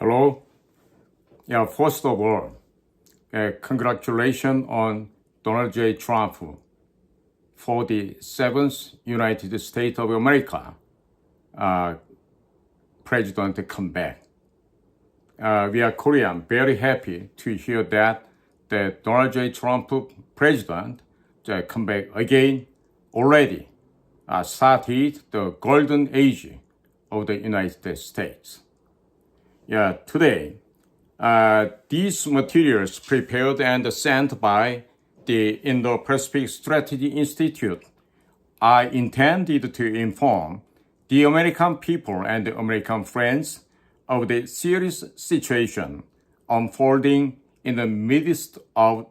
Hello. Yeah, first of all, congratulations on Donald J. Trump for the 7th United States of America president comeback. We are Korean, very happy to hear that the Donald J. Trump president come back again already started the golden age of the United States. Yeah, today, these materials prepared and sent by the Indo-Pacific Strategy Institute are intended to inform the American people and the American friends of the serious situation unfolding in the midst of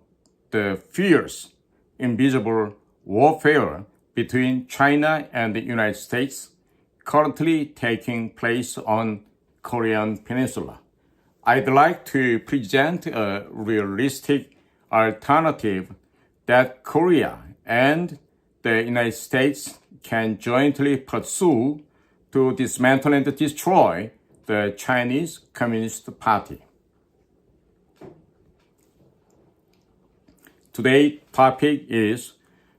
the fierce, invisible warfare between China and the United States currently taking place on Korean Peninsula. I'd like to present a realistic alternative that Korea and the United States can jointly pursue to dismantle and destroy the Chinese Communist Party. Today's topic is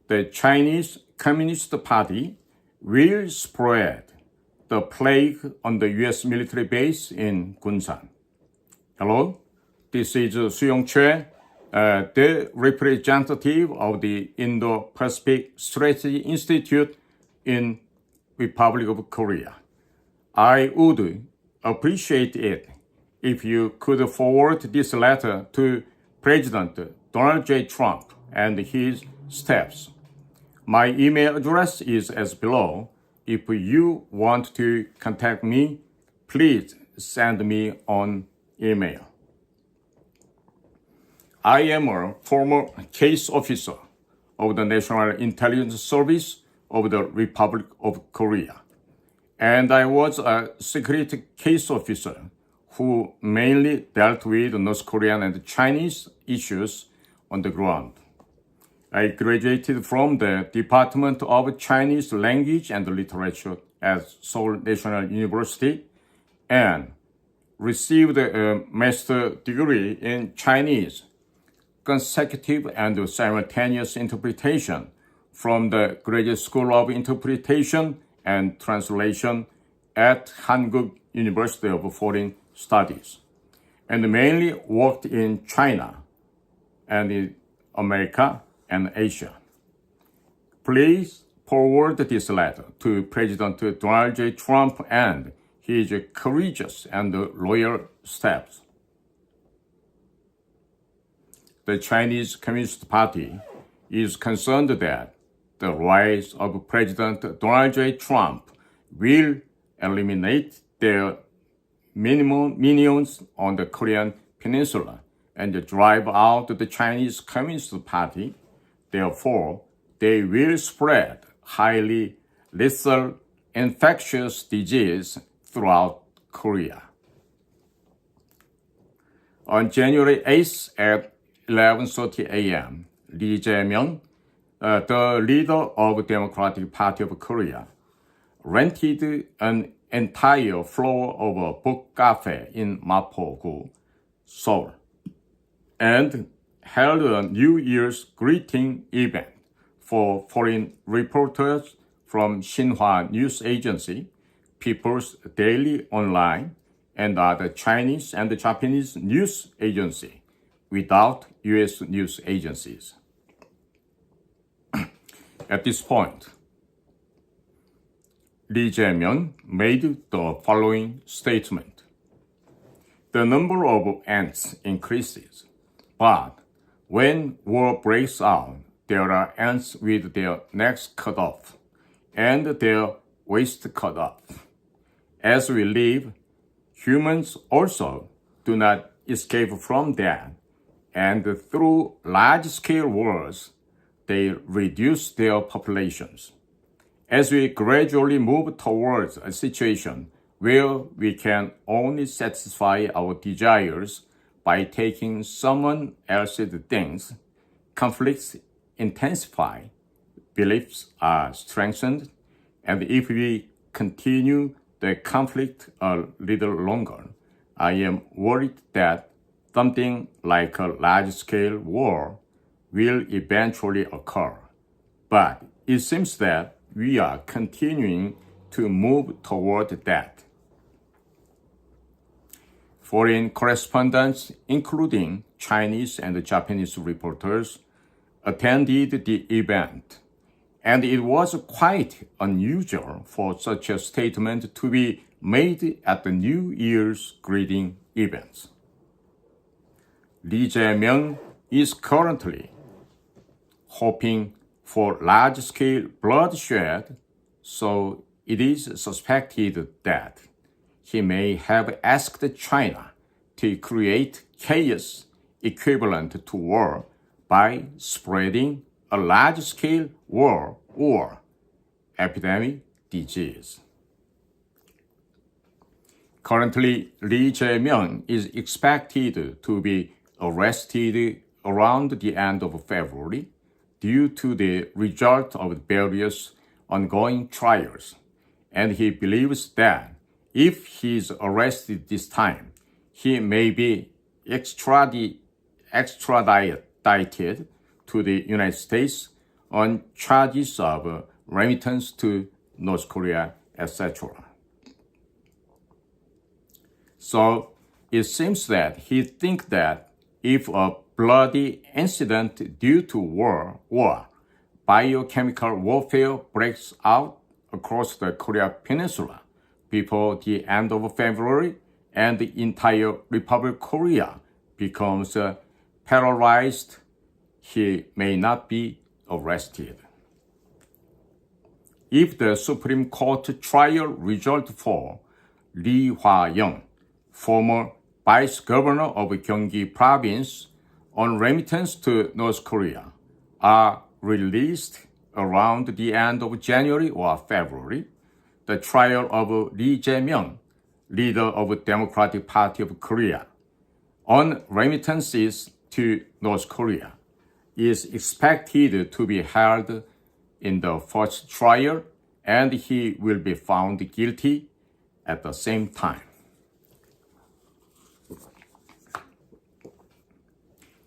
the Chinese Communist Party will spread the plague on the U.S. military base in Gunsan. Hello, this is Su-young Choi, the representative of the Indo-Pacific Strategy Institute in Republic of Korea. I would appreciate it if you could forward this letter to President Donald J. Trump and his staffs. My email address is as below. If you want to contact me, please send me on email. I am a former case officer of the National Intelligence Service of the Republic of Korea, and I was a security case officer who mainly dealt with North Korean and Chinese issues on the ground. I graduated from the Department of Chinese Language and Literature at Seoul National University and received a master's degree in Chinese, consecutive and simultaneous interpretation from the Graduate School of Interpretation and Translation at Hankuk University of Foreign Studies, and mainly worked in China and in America and Asia. Please forward this letter to President Donald J. Trump and his courageous and loyal staff. The Chinese Communist Party is concerned that the rise of President Donald J. Trump will eliminate their minions on the Korean Peninsula and drive out the Chinese Communist Party. Therefore, they will spread highly lethal infectious disease throughout Korea. On January 8th at 11:30 a.m., Lee Jae-myung, the leader of the Democratic Party of Korea, rented an entire floor of a book cafe in Mapo-gu, Seoul, and held a New Year's greeting event for foreign reporters from Xinhua News Agency, People's Daily Online, and other Chinese and Japanese news agencies without U.S. news agencies. At this point, Lee Jae-myung made the following statement. The number of ants increases, but when war breaks out, there are ants with their necks cut off and their waist cut off. As we live, humans also do not escape from that, and through large-scale wars, they reduce their populations. As we gradually move towards a situation where we can only satisfy our desires by taking someone else's things, conflicts intensify, beliefs are strengthened, and if we continue the conflict a little longer, I am worried that something like a large-scale war will eventually occur. But it seems that we are continuing to move toward that. Foreign correspondents, including Chinese and Japanese reporters, attended the event, and it was quite unusual for such a statement to be made at the New Year's greeting events. Lee Jae-myung is currently hoping for large-scale bloodshed, so it is suspected that he may have asked China to create chaos equivalent to war by spreading a large-scale war or epidemic disease. Currently, Lee Jae-myung is expected to be arrested around the end of February due to the result of various ongoing trials, and he believes that if he is arrested this time, he may be extradited to the United States on charges of remittance to North Korea, etc. So it seems that he thinks that if a bloody incident due to war or biochemical warfare breaks out across the Korea Peninsula before the end of February and the entire Republic of Korea becomes paralyzed, he may not be arrested. If the Supreme Court trial result for Lee Hwa-young, former Vice Governor of Gyeonggi Province, on remittance to North Korea, are released around the end of January or February, the trial of Lee Jae-myung, leader of the Democratic Party of Korea, on remittances to North Korea, is expected to be held in the first trial, and he will be found guilty at the same time.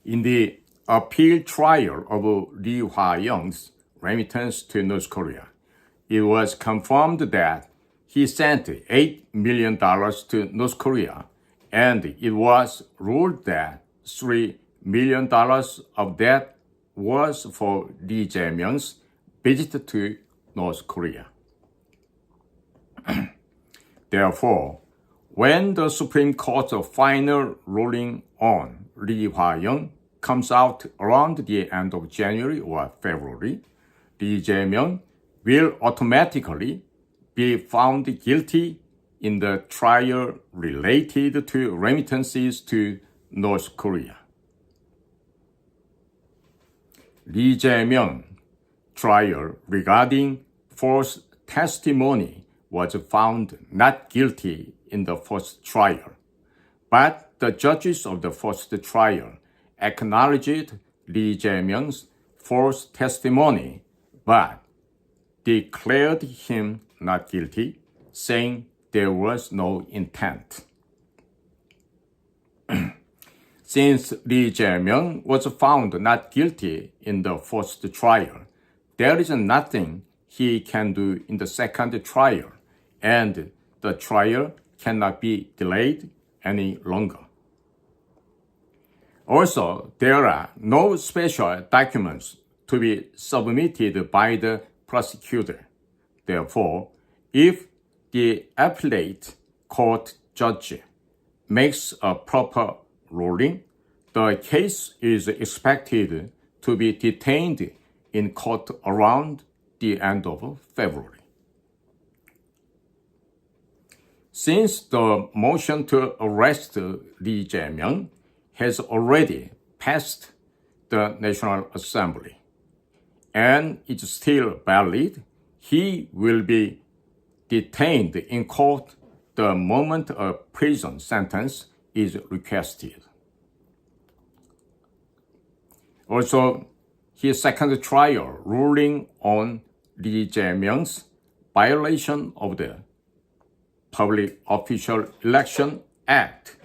In the appeal trial of Lee Hwa-young's remittance to North Korea, it was confirmed that he sent $8 million to North Korea, and it was ruled that $3 million of that was for Lee Jae-myung's visit to North Korea. Therefore, when the Supreme Court's final ruling on Lee Hwa-young comes out around the end of January or February, Lee Jae-myung will automatically be found guilty in the trial related to remittances to North Korea. Lee Jae-myung trial regarding false testimony was found not guilty in the first trial, but the judges of the first trial acknowledged Lee Jae-myung's false testimony, but declared him not guilty, saying there was no intent. Since Lee Jae-myung was found not guilty in the first trial, there is nothing he can do in the second trial, and the trial cannot be delayed any longer. Also, there are no special documents to be submitted by the prosecutor. Therefore, if the appellate court judge makes a proper ruling, the case is expected to be detained in court around the end of February. Since the motion to arrest Lee Jae-myung has already passed the National Assembly and is still valid, he will be detained in court the moment a prison sentence is requested. Also, his second trial ruling on Lee Jae-myung's violation of the Public Official Election Act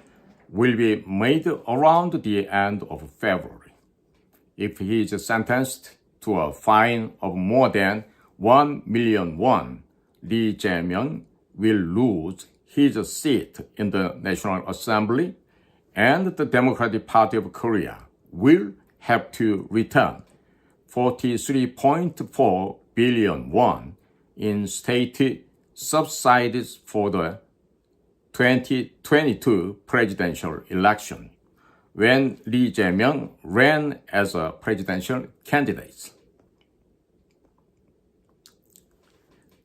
will be made around the end of February. If he is sentenced to a fine of more than 1 million won, Lee Jae-myung will lose his seat in the National Assembly, and the Democratic Party of Korea will have to return 43.4 billion won in state subsidies for the 2022 presidential election, when Lee Jae-myung ran as a presidential candidate.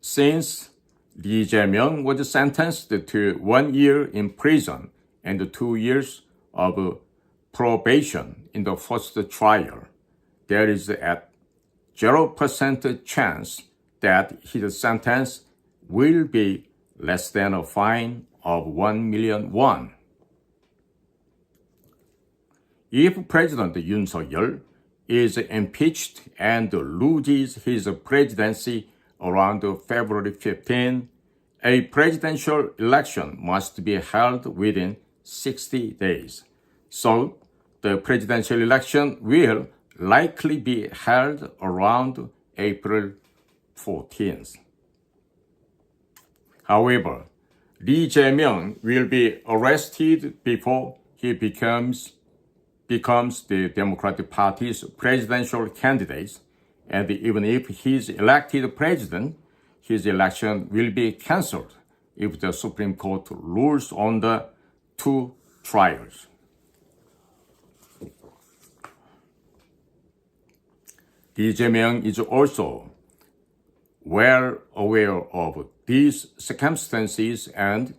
Since Lee Jae-myung was sentenced to 1 year in prison and 2 years of probation in the first trial, there is a 0% chance that his sentence will be less than a fine of 1 million won. If President Yoon Suk-yeol is impeached and loses his presidency around February 15, a presidential election must be held within 60 days. So, the presidential election will likely be held around April 14th. However, Lee Jae-myung will be arrested before he becomes the Democratic Party's presidential candidate, and even if he is elected president, his election will be cancelled if the Supreme Court rules on the two trials. Lee Jae-myung is also well aware of these circumstances and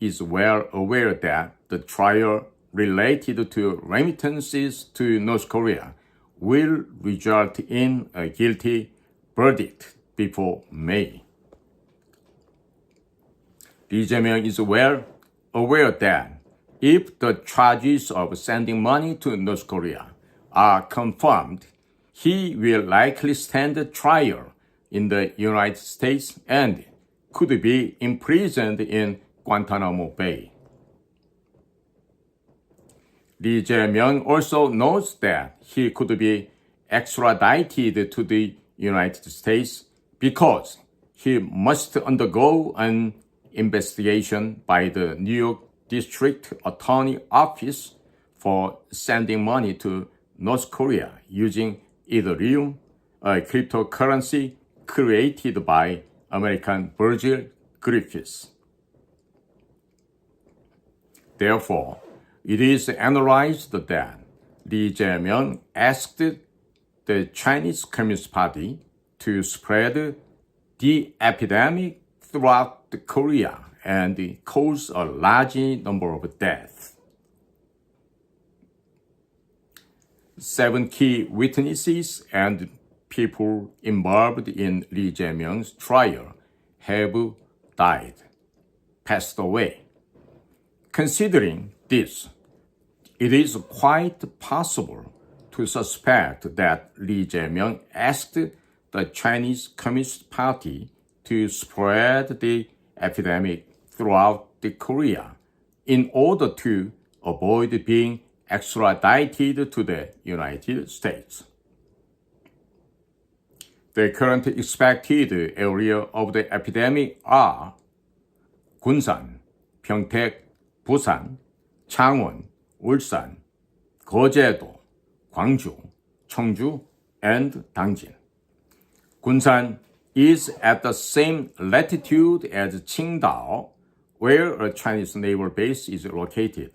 is well aware that the trial related to remittances to North Korea will result in a guilty verdict before May. Lee Jae-myung is well aware that if the charges of sending money to North Korea are confirmed, he will likely stand trial in the United States and could be imprisoned in Guantanamo Bay. Lee Jae-myung also knows that he could be extradited to the United States because he must undergo an investigation by the New York District Attorney Office for sending money to North Korea using Ethereum, a cryptocurrency created by American Virgil Griffiths. Therefore, it is analyzed that Lee Jae-myung asked the Chinese Communist Party to spread the epidemic throughout Korea and cause a large number of deaths. 7 key witnesses and people involved in Lee Jae-myung's trial have died, passed away. Considering this, it is quite possible to suspect that Lee Jae-myung asked the Chinese Communist Party to spread the epidemic throughout Korea in order to avoid being extradited to the United States. The current expected area of the epidemic are Gunsan, 평택, 부산, 창원, 울산, 거제도, 광주, 청주, and 당진. Gunsan is at the same latitude as Qingdao, where a Chinese naval base is located,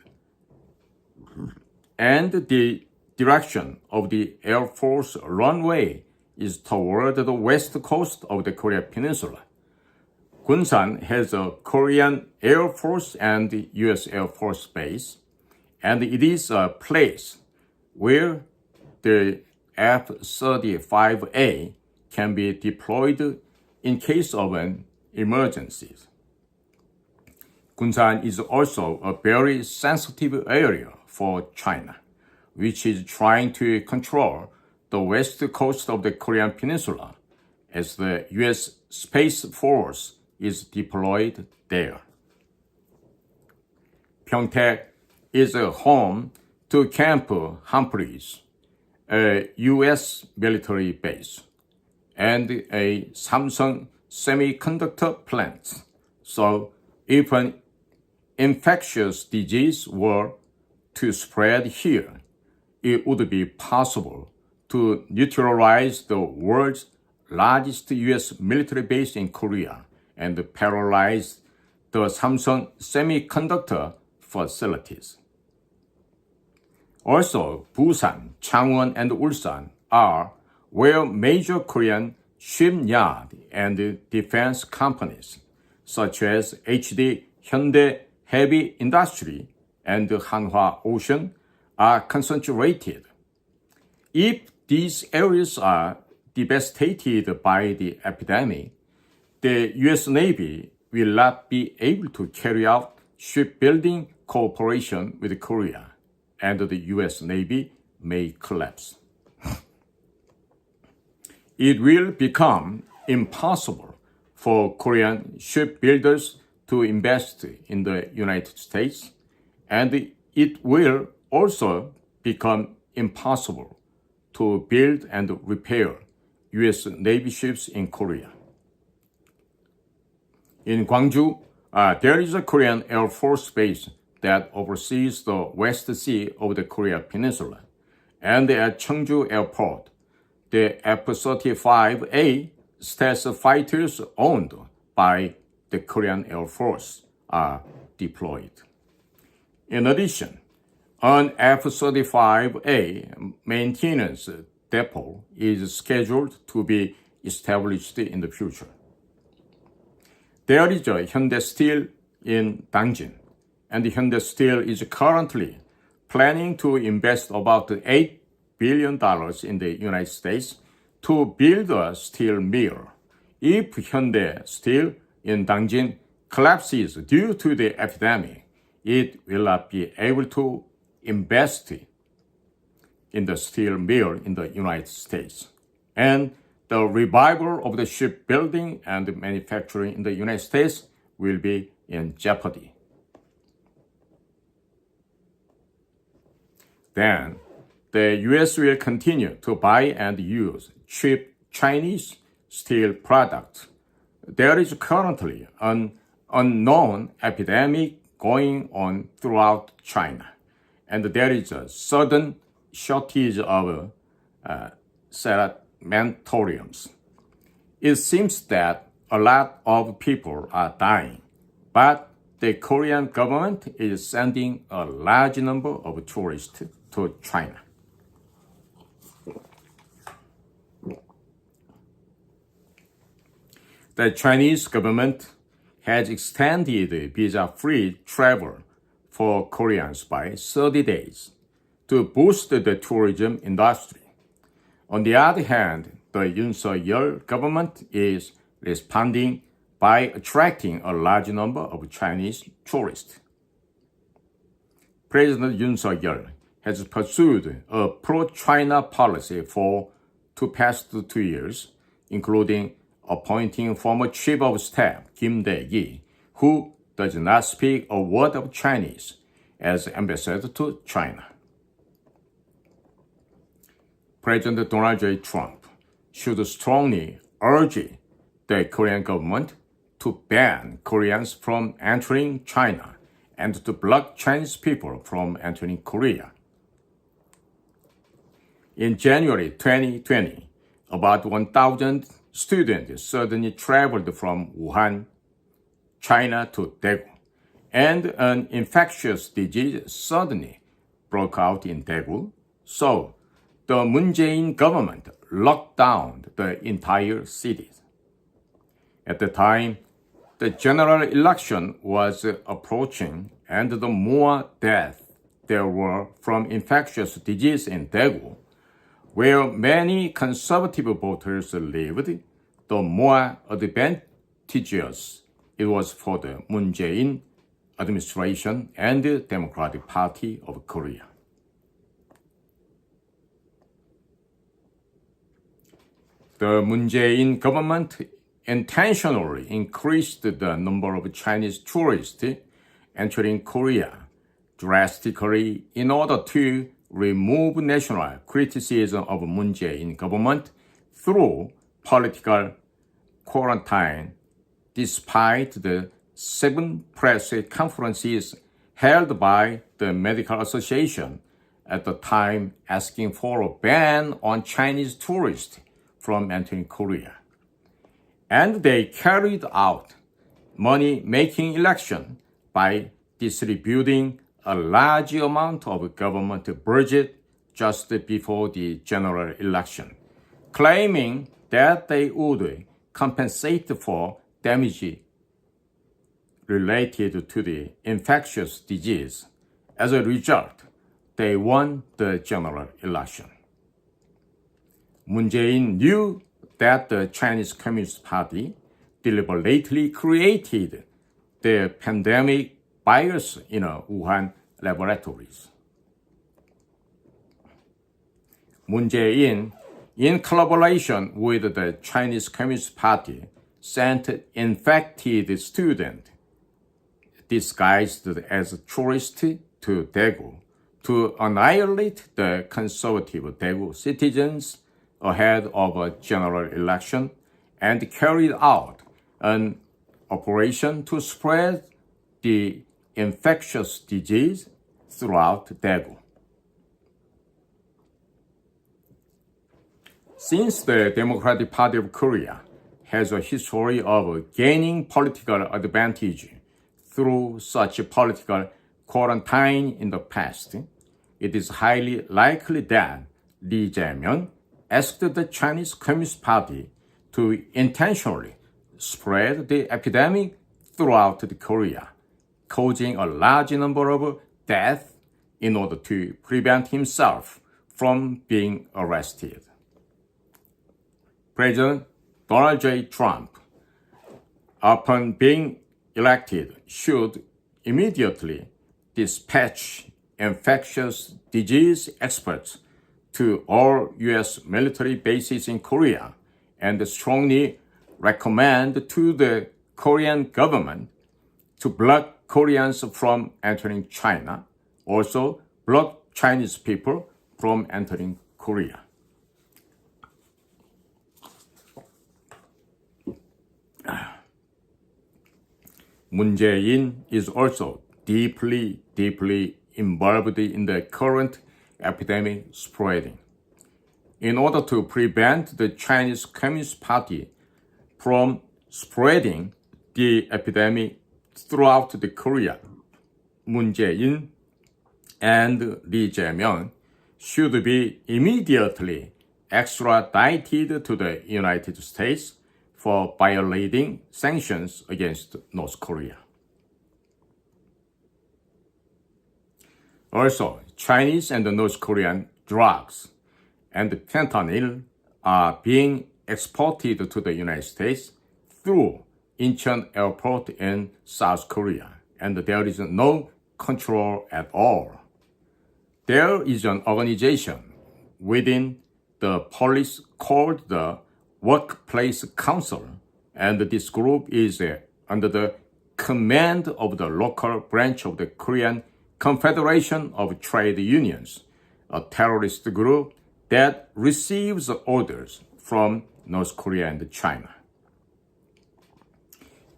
and the direction of the Air Force runway is toward the west coast of the Korean Peninsula. Gunsan has a Korean Air Force and U.S. Air Force base, and it is a place where the F-35A can be deployed in case of an emergency. Gunsan is also a very sensitive area for China, which is trying to control the west coast of the Korean Peninsula as the U.S. Space Force is deployed there. 평택, is a home to Camp Humphreys, a U.S. military base, and a Samsung semiconductor plant. So if an infectious disease were to spread here, it would be possible to neutralize the world's largest U.S. military base in Korea and paralyze the Samsung semiconductor facilities. Also, Busan, Changwon, and Ulsan are where major Korean shipyard and defense companies such as HD Hyundai Heavy Industry and Hanwha Ocean are concentrated. If these areas are devastated by the epidemic, the U.S. Navy will not be able to carry out shipbuilding cooperation with Korea, and the U.S. Navy may collapse. It will become impossible for Korean shipbuilders to invest in the United States, and it will also become impossible to build and repair U.S. Navy ships in Korea. In Gwangju, there is a Korean Air Force base that oversees the West Sea of the Korea Peninsula, and at Cheongju Airport, the F-35A stealth fighters owned by the Korean Air Force are deployed. In addition, an F-35A maintenance depot is scheduled to be established in the future. There is a Hyundai Steel in Dangjin, and Hyundai Steel is currently planning to invest about $8 billion in the United States to build a steel mill. If Hyundai Steel in Dangjin collapses due to the epidemic, it will not be able to invest in the steel mill in the United States. And the revival of the shipbuilding and manufacturing in the United States will be in jeopardy. Then, the U.S. will continue to buy and use cheap Chinese steel products. There is currently an unknown epidemic going on throughout China, and there is a sudden shortage of sanatoriums. It seems that a lot of people are dying, but the Korean government is sending a large number of tourists to China. The Chinese government has extended visa-free travel for Koreans by 30 days to boost the tourism industry. On the other hand, the Yoon Suk-yeol government is responding by attracting a large number of Chinese tourists. President Yoon Suk-yeol has pursued a pro-China policy for the past 2 years, including appointing former Chief of Staff Kim Dae-gi, who does not speak a word of Chinese, as ambassador to China. President Donald J. Trump should strongly urge the Korean government to ban Koreans from entering China and to block Chinese people from entering Korea. In January 2020, about 1,000 students suddenly traveled from Wuhan, China to Daegu, and an infectious disease suddenly broke out in Daegu, so the Moon Jae-in government locked down the entire city. At the time, the general election was approaching, and the more deaths there were from infectious disease in Daegu, where many conservative voters lived, the more advantageous it was for the Moon Jae-in administration and the Democratic Party of Korea. The Moon Jae-in government intentionally increased the number of Chinese tourists entering Korea, drastically in order to remove national criticism of Moon Jae-in government through political quarantine, despite the 7 press conferences held by the Medical Association at the time asking for a ban on Chinese tourists from entering Korea. And they carried out money-making election by distributing a large amount of government budget just before the general election, claiming that they would compensate for damage related to the infectious disease. As a result, they won the general election. Moon Jae-in knew that the Chinese Communist Party deliberately created the pandemic virus in Wuhan laboratories. Moon Jae-in, in collaboration with the Chinese Communist Party, sent infected students disguised as tourists to Daegu to annihilate the conservative Daegu citizens ahead of a general election and carried out an operation to spread the infectious disease throughout Daegu. Since the Democratic Party of Korea has a history of gaining political advantage through such political quarantine in the past, it is highly likely that Lee Jae-myung asked the Chinese Communist Party to intentionally spread the epidemic throughout Korea, causing a large number of deaths in order to prevent himself from being arrested. President Donald J. Trump, upon being elected, should immediately dispatch infectious disease experts to all U.S. military bases in Korea and strongly recommend to the Korean government to block Koreans from entering China, also block Chinese people from entering Korea. Moon Jae-in is also deeply involved in the current epidemic spreading. In order to prevent the Chinese Communist Party from spreading the epidemic throughout the Korea, Moon Jae-in and Lee Jae-myung should be immediately extradited to the United States for violating sanctions against North Korea. Also, Chinese and North Korean drugs and fentanyl are being exported to the United States through Incheon Airport in South Korea, and there is no control at all. There is an organization within the police called the Workplace Council, and this group is under the command of the local branch of the Korean Confederation of Trade Unions, a terrorist group that receives orders from North Korea and China.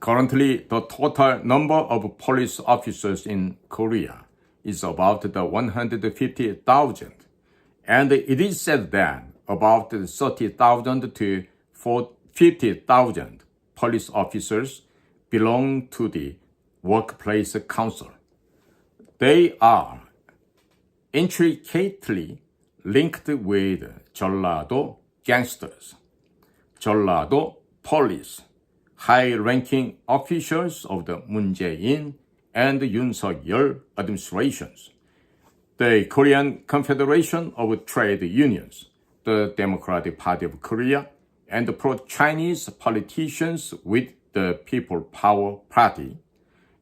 Currently, the total number of police officers in Korea is about 150,000, and it is said that about 30,000 to 50,000 police officers belong to the Workplace Council. They are intricately linked with Jeollado gangsters, Jeollado police, high-ranking officials of the Moon Jae-in and Yoon Suk-yeol administrations, the Korean Confederation of Trade Unions, the Democratic Party of Korea, and the pro-Chinese politicians with the People Power Party,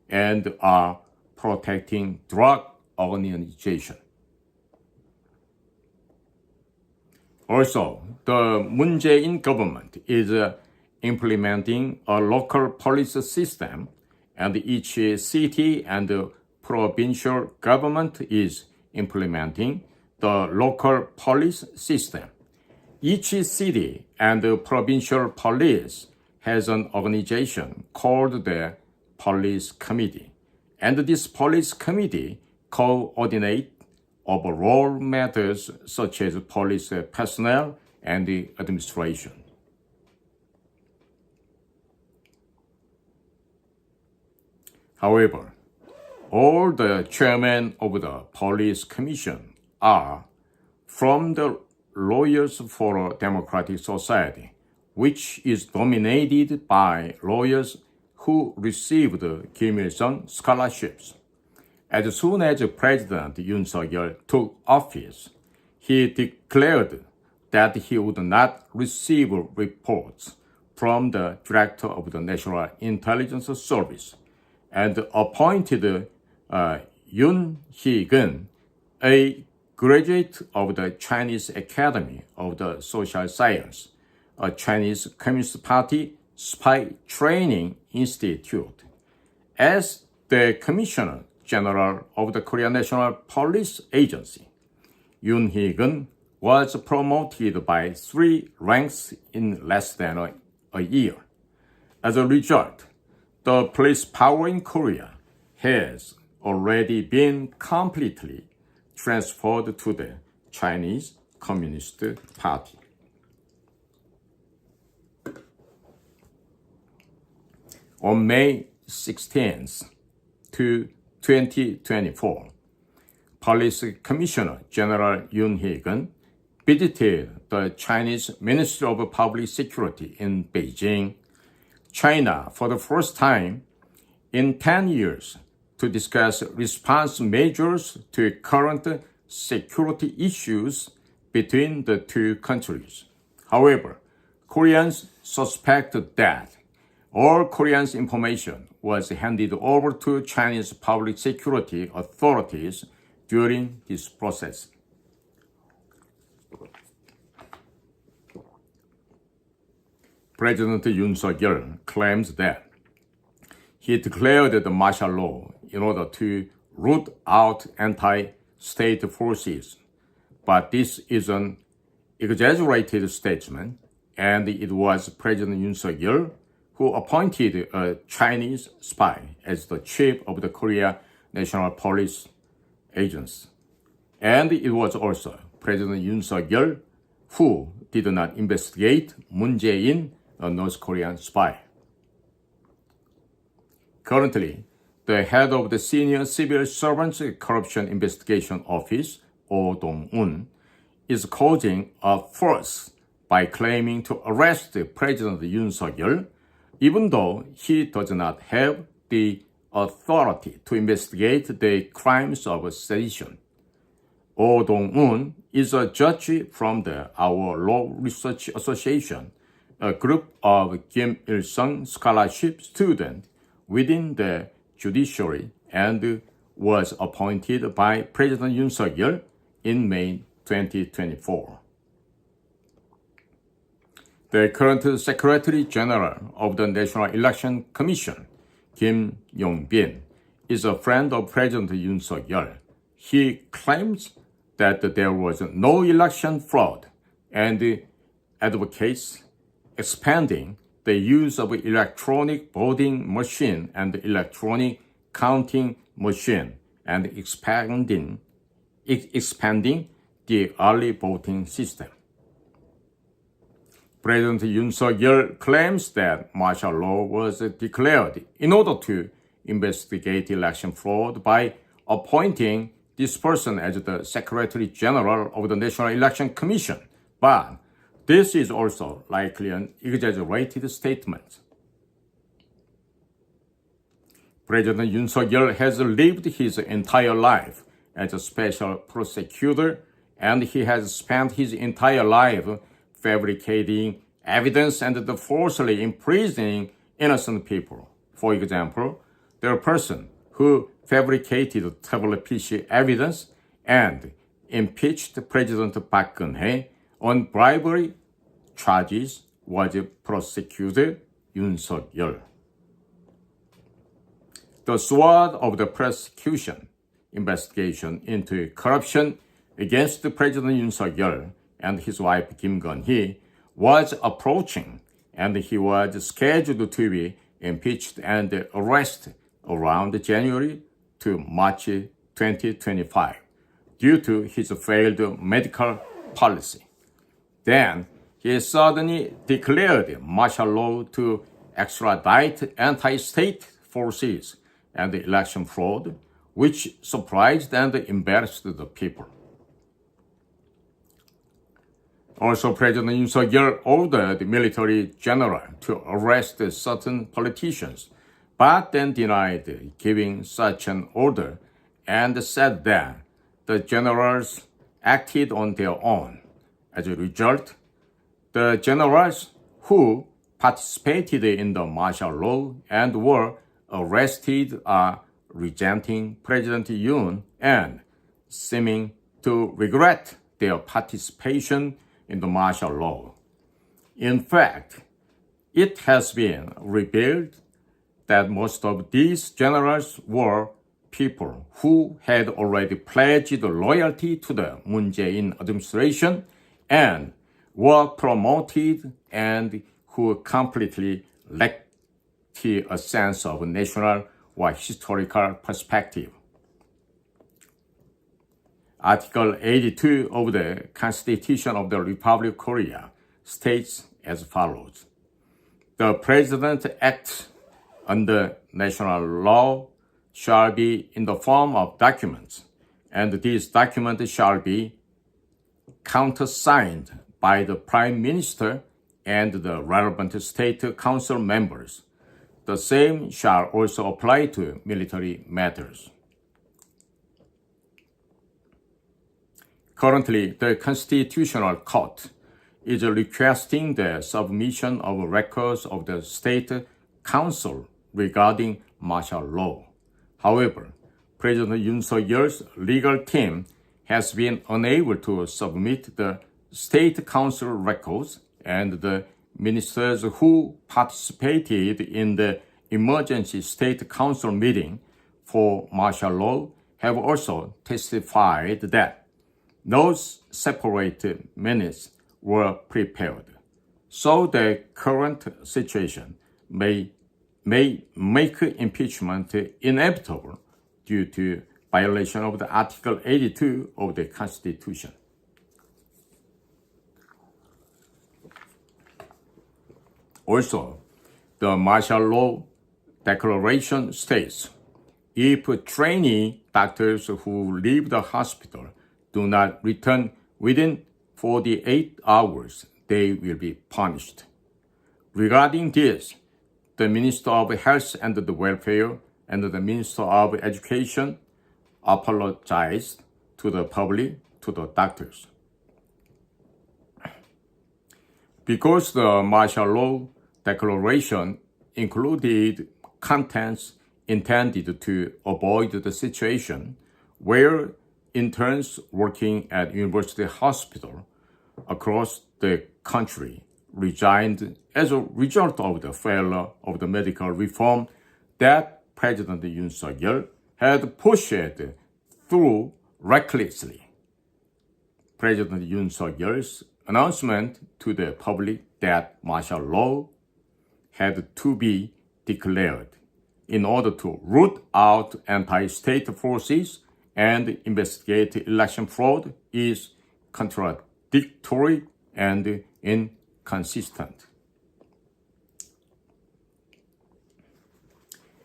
and are protecting drug organization. Also, the Moon Jae-in government is implementing a local police system, and each city and provincial government is implementing the local police system. Each city and provincial police has an organization called the Police Committee, and this Police Committee coordinates overall matters such as police personnel and the administration. However, all the chairmen of the Police Commission are from the Lawyers for a Democratic Society, which is dominated by lawyers who received Kim Il-sung scholarships. As soon as President Yoon Suk-yeol took office, he declared that he would not receive reports from the Director of the National Intelligence Service and appointed Yoon Hee-gun, a graduate of the Chinese Academy of the Social Science, a Chinese Communist Party spy training institute, as the Commissioner General of the Korean National Police Agency. Yoon Hee-gun was promoted by 3 ranks in less than a year. As a result, the police power in Korea has already been completely transferred to the Chinese Communist Party. On May 16th, 2024, Police Commissioner General Yoon Hee-gun visited the Chinese Ministry of Public Security in Beijing, China, for the first time in 10 years to discuss response measures to current security issues between the two countries. However, Koreans suspect that all Koreans' information was handed over to Chinese public security authorities during this process. President Yoon Suk-yeol claims that he declared the martial law in order to root out anti-state forces, but this is an exaggerated statement, and it was President Yoon Suk-yeol who appointed a Chinese spy as the chief of the Korea National Police Agency. And it was also President Yoon Suk-yeol who did not investigate Moon Jae-in, a North Korean spy. Currently, the head of the Senior Civil Servants Corruption Investigation Office, Oh Dong-un, is causing a fuss by claiming to arrest President Yoon Suk-yeol, even though he does not have the authority to investigate the crimes of sedition. Oh Dong-un is a judge from the Our Law Research Association, a group of Kim Il-sung scholarship students within the judiciary, and was appointed by President Yoon Suk-yeol in May 2024. The current Secretary General of the National Election Commission, Kim Yong-bin, is a friend of President Yoon Suk-yeol. He claims that there was no election fraud and advocates expanding the use of electronic voting machine and electronic counting machine and expanding the early voting system. President Yoon Suk-yeol claims that martial law was declared in order to investigate election fraud by appointing this person as the Secretary General of the National Election Commission, but this is also likely an exaggerated statement. President Yoon Suk-yeol has lived his entire life as a special prosecutor, and he has spent his entire life fabricating evidence and falsely imprisoning innocent people. For example, the person who fabricated tablet PC evidence and impeached President Park Geun-hye on bribery charges was prosecutor Yoon Suk-yeol. the sword of the prosecution investigation into corruption against President Yoon Suk-yeol and his wife Kim Gun-hee was approaching, and he was scheduled to be impeached and arrested around January to March 2025 due to his failed medical policy. Then he suddenly declared martial law to extradite anti-state forces and election fraud, which surprised and embarrassed the people. Also, President Yoon Suk-yeol ordered the military general to arrest certain politicians, but then denied giving such an order and said that the generals acted on their own. As a result, the generals who participated in the martial law and were arrested are resenting President Yoon and seeming to regret their participation in the martial law. In fact, it has been revealed that most of these generals were people who had already pledged loyalty to the Moon Jae-in administration and were promoted and who completely lacked a sense of national or historical perspective. Article 82 of the Constitution of the Republic of Korea states as follows: the President acts under national law shall be in the form of documents, and these documents shall be countersigned by the Prime Minister and the relevant State Council members. The same shall also apply to military matters. Currently, the Constitutional Court is requesting the submission of records of the State Council regarding martial law. However, President Yoon Suk-yeol's legal team has been unable to submit the State Council records, and the ministers who participated in the Emergency State Council meeting for martial law have also testified that those separate minutes were prepared. So the current situation may make impeachment inevitable due to violation of the Article 82 of the Constitution. Also, the martial law declaration states, if trainee doctors who leave the hospital do not return within 48 hours, they will be punished. Regarding this, the Minister of Health and the Welfare and the Minister of Education apologized to the public, to the doctors. Because the martial law declaration included contents intended to avoid the situation where interns working at university hospital across the country resigned as a result of the failure of the medical reform that President Yoon Suk-yeol had pushed through recklessly. President Yoon Suk-yeol's announcement to the public that martial law had to be declared in order to root out anti-state forces and investigate election fraud is contradictory and inconsistent.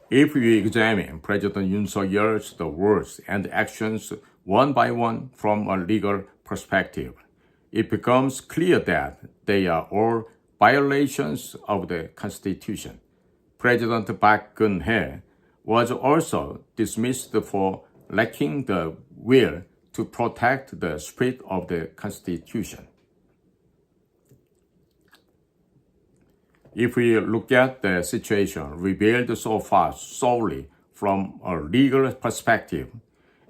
If we examine President Yoon Suk-yeol's words and actions one by one from a legal perspective, it becomes clear that they are all violations of the Constitution. President Park Geun-hye was also dismissed for lacking the will to protect the spirit of the Constitution. If we look at the situation revealed so far solely from a legal perspective,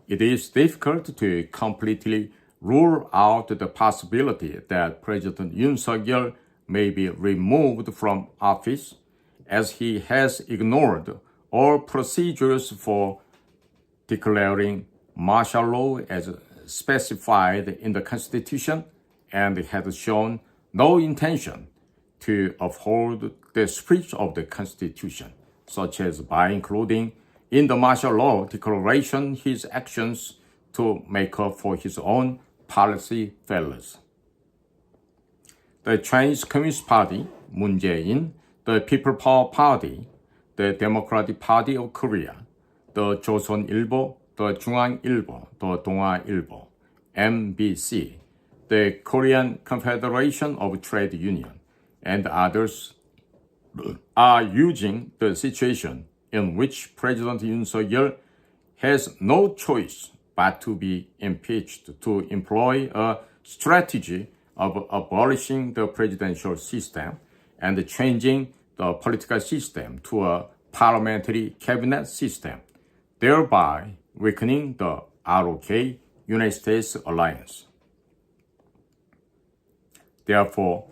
it is difficult to completely rule out the possibility that President Yoon Suk-yeol may be removed from office, as he has ignored all procedures for declaring martial law as specified in the Constitution and had shown no intention to uphold the spirit of the Constitution, such as by including in the martial law declaration his actions to make up for his own policy failures. The Chinese Communist Party, Moon Jae-in, the People Power Party, the Democratic Party of Korea, the 조선일보, the 중앙일보, the 동아일보, MBC, the Korean Confederation of Trade Union, and others are using the situation in which President Yoon Suk-yeol has no choice but to be impeached to employ a strategy of abolishing the presidential system and changing the political system to a parliamentary cabinet system, thereby weakening the ROK United States alliance. Therefore,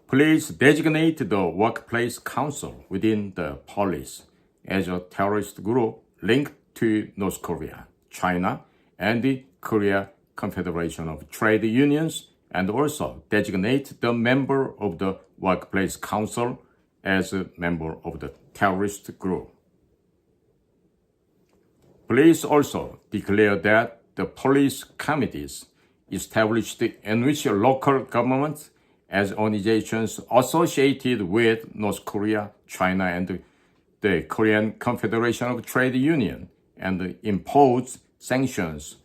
please designate the Workplace Council within the police as a terrorist group linked to North Korea, China, and the Korea Confederation of Trade Unions, and also designate the member of the Workplace Council as a member of the terrorist group. Please also declare that the police committees established in which local governments as organizations associated with North Korea, China, and the Korean Confederation of Trade Union, and impose sanctions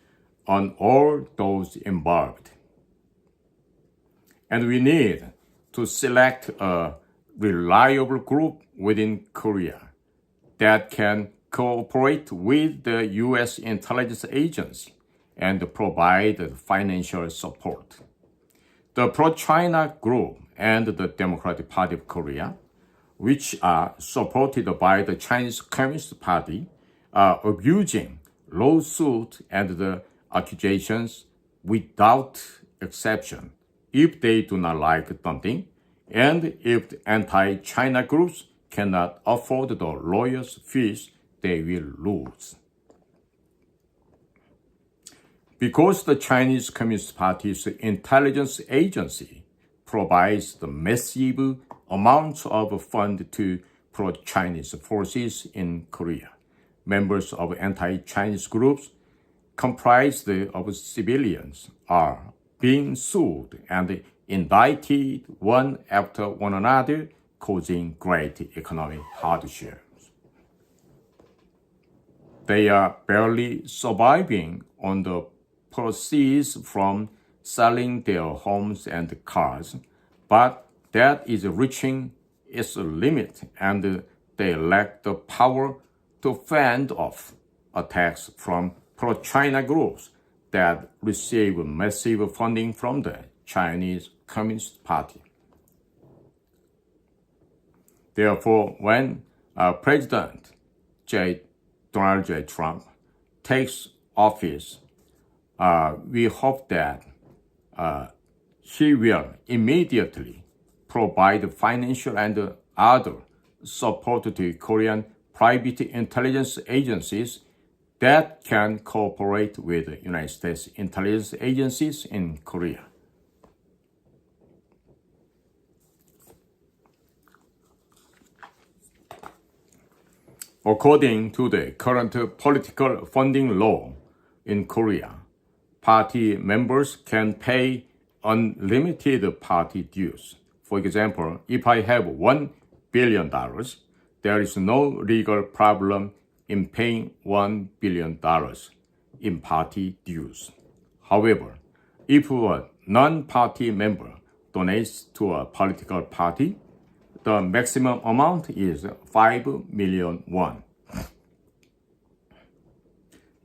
on all those involved. And we need to select a reliable group within Korea that can cooperate with the U.S. intelligence agency and provide financial support. The pro-China group and the Democratic Party of Korea, which are supported by the Chinese Communist Party, are abusing lawsuit and the accusations without exception if they do not like something, and if the anti-China groups cannot afford the lawyers' fees, they will lose. Because the Chinese Communist Party's intelligence agency provides the massive amounts of funds to pro-Chinese forces in Korea, members of anti-Chinese groups comprised of civilians are being sued and indicted one after one another, causing great economic hardships. They are barely surviving on the proceeds from selling their homes and cars, but that is reaching its limit and they lack the power to fend off attacks from pro-China groups that receive massive funding from the Chinese Communist Party. Therefore, when President Donald J. Trump takes office, we hope that he will immediately provide financial and other support to Korean private intelligence agencies that can cooperate with the United States intelligence agencies in Korea. According to the current political funding law in Korea, party members can pay unlimited party dues. For example, if I have $1 billion, there is no legal problem in paying $1 billion in party dues. However, if a non-party member donates to a political party, the maximum amount is 5 million won.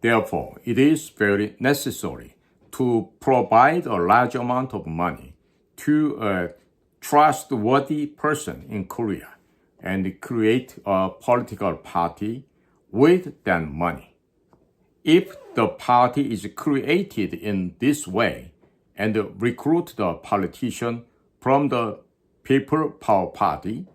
Therefore, it is very necessary to provide a large amount of money to a trustworthy person in Korea and create a political party with that money. If the party is created in this way and recruit the politician from the People Power Party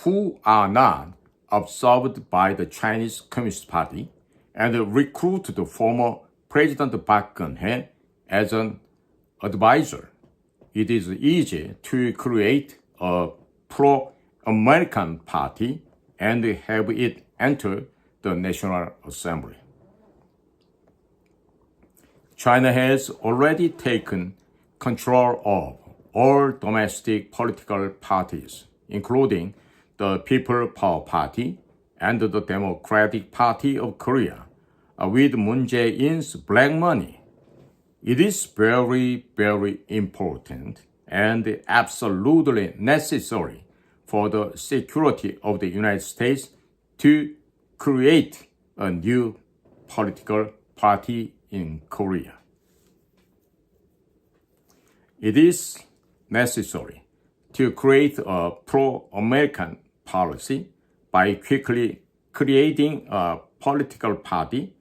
who are not observed by the Chinese Communist Party and recruited former President Park Geun-hye as an advisor. It is easy to create a pro-American party and have it enter the National Assembly. China has already taken control of all domestic political parties, including the People Power Party and the Democratic Party of Korea, with Moon Jae-in's black money. It is very, very important and absolutely necessary for the security of the United States to create a new political party in Korea. It is necessary to create a pro-American policy by quickly creating a political party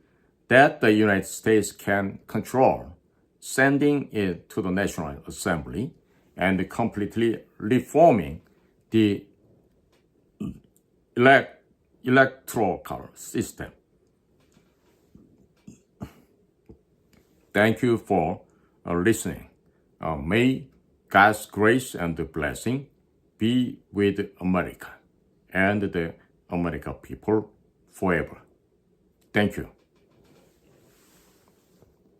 that the United States can control, sending it to the National Assembly, and completely reforming the electoral system. Thank you for listening. May God's grace and blessing be with America and the American people forever. Thank you.